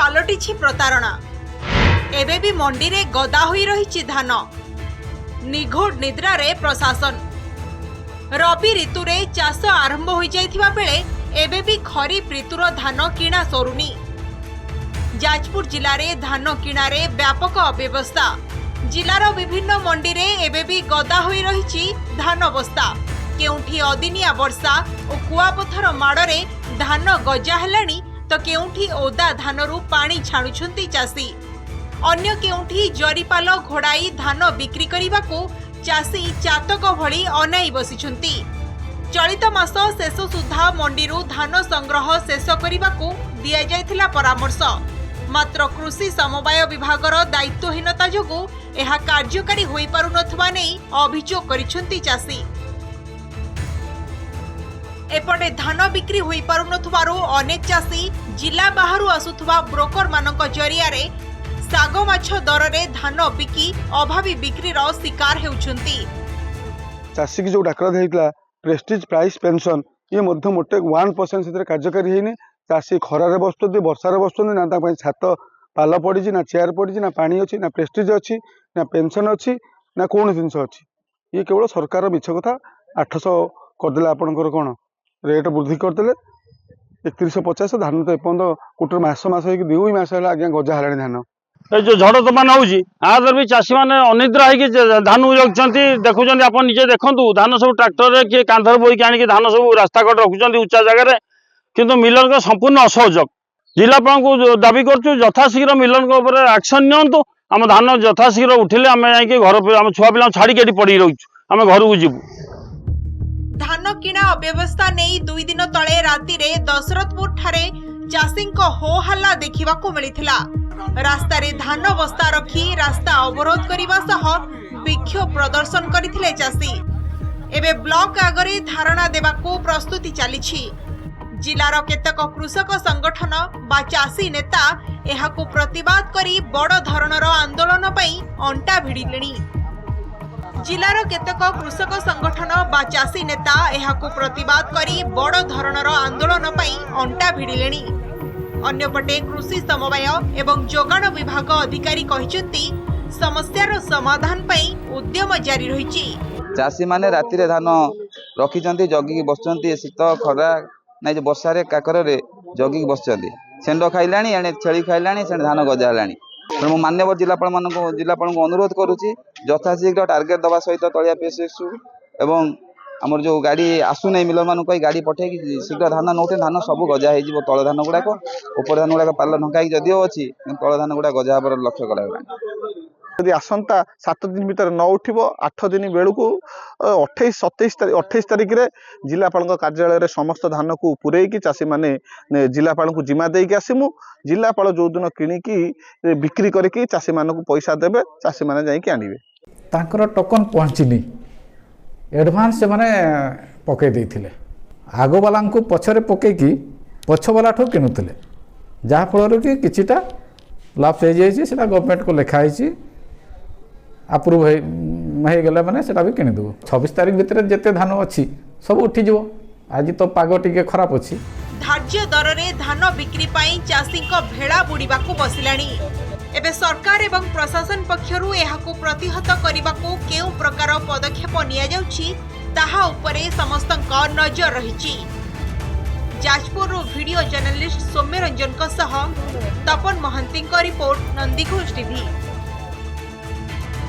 पालटिछि प्रतारणा। एबे भी मंडी रे गदा होई रहिछि धान। निघोड़ निद्रा रे प्रशासन। रबी ऋतु रे चाष आरंभ होई जाइथिबा बेले एबे भी खरीफ ऋतुर धान किणा सरुनी। जाजपुर जिले में धान किणा रे व्यापक अव्यवस्था। जिलार विभिन्न मंडी रे एबे भी गदा होई रहिछि धान बस्ता। केउठी अदिनिया वर्षा और कुआपथर माड़े धान गजा हेलानी तो केउठी ओदा धानरू पानी छाणुछंती चाषी। अन्य केउठी जरीपाल घोड़ाई धान बिक्री करने चाषी चातक भली अनाई बसिछंती। चलित मास शेष सुधा मंडी धान संग्रह शेष करने दिया जायथिला परामर्श। मात्र कृषि समवाय विभागर दायित्वहीनता जोगु यह कार्यकारी होई पारुनथवा नै अभियोग करिसंती चाषी। एपटे धान बिक्री होई पारुनथवारो अनेक चाषी जिला बाहरु आसुथवा ब्रोकर मानक जरिया रे साग माछ दर रे धान बिकी अभावी बिक्रीर शिकार हेउछंती। चाषी की जो डाकरा देइतला प्रेस्टीज प्राइस पेंशन ये मध्य मोटे 1% से कार्यकारी हेनी। चाषी खरारे बसुଛନ୍ତି वर्षारे बसुଛନ୍ତି ना तापाई छात पाल पड़ी ना चेयर पड़ी ना पानी अच्छी ना प्रेस्टीज अच्छी ना पेंशन अच्छी ना कौन जिनस अच्छी। ये केवल सरकार मिछ कथा 800 करदे आपंकर कौन रेट वृद्धि करदे 3150 धान तो एपर्त गोटे मस हो 2 मास है आज्ञा गजा है धान। जो झड़ तोफान होदर भी चाषी मैंने अनिद्रा हो धान रखुच्च देखुं आप निजे देखु धान सब ट्राक्टर किए कांधर बोईक आनिक धान सब रास्ता कट रखुच्च उच्चा जगह किंतु मिलर का संपूर्ण असहयोग। जिलापाल को दाबी करूँ यथाशीघ्र मिलर एक्शन नियंतु आम धान यथाशीघ्र उठिले आम जाकि घर आम छुआ पिला छाड़ी पड़ी रही आम घर को जीवु। धान किणा अव्यवस्था नहीं 2 दिन तले राति रे दशरथपुर ठारे चाषी हो हल्ला देखा मिलता। रास्ता रे धान बस्ता रखी रास्ता अवरोध करने सह विक्षोभ प्रदर्शन करथिले चाषी। एबे ब्लॉक आगरे धारणा देबाकू प्रस्तुति चलीछि। जिलार केतक कृषक संगठन बा चाषी नेता एहाकू प्रतिवाद करी बड़ धरणर आंदोलन पई अंटा भिड़िलेनी। जिलार केतक कृषक संगठन बा चाषी नेता एहाकू प्रतिवाद करी बड़ धरणर आंदोलन पई अंटा भिड़िलेनी। अन्यपटे कृषि समवाय एवं जोगाण विभाग अधिकारी कहिसंती समस्यार समाधान पई उद्यम जारी रहिछि। चाषी माने राति रे धान रखिचंती जगी बसचंती शीत खरा नाइ वर्षा काकर जगी बसचंती शेंड खाइलाणी एणे छेली खाइलाणी से धान गजा हेलाणी। तेणु मान्यवर जिलापाल को अनुरोध करुच्ची यथाशीघ्र टार्गेट दवा सहित तलिया पीएसएसु एवं आमर जो गाड़ी आसुना मिलर मान गाड़ी पठे शीघ्र धान नौटे धान सब गजा हो तल धान गुड़ाक उपर धान गुड़ाक पाल ढंकाई जदिव अच्छी तल धान गुड़ा गजा हबार लक्ष्य करागलानी। यदि आसंता 7 दिन भीतर न उठिब 8 दिन बेलू 28 तारिख रे जिलापाल कार्यालय रे समस्त धान को पुरेकी चाषी माने जिलापाल को जिम्मा देकी आसमु। जिलापाल जो दिन किणिकी बिक्री करके चाषी मान को पैसा देबे चाषी माने जाइकी आनिबे। तांकर टोकन पहुँचनी एडवांस से माने पकई देथिले आगो वाला को पछरे पकईकी पछ वाला ठो किनुथिले जहा फल कि किछिटा लाभ से जाइए सेटा गवर्नमेंट को लिखाई अप्रूव हो गला माने सेटा भी किनि देबो। 26 तारिख भितर जेते धान अच्छी सब उठी जिवो। आज तो पाग टिके खराब अच्छी। धार्य दर रे धान बिक्री पाई चाषी भेड़ा बुड़ीबाकू बसिलाणी। एबे सरकार एवं प्रशासन पक्षरु एहाकू प्रतिहत करिबाकू केउ प्रकार पदक्षेप निया जाउछि ताहा उपरे समस्तक नजर रहिछि। जाजपुर वीडियो जर्नलिस्ट सौम्य रंजन सह तपन महांती रिपोर्ट नंदीघोष टीवी।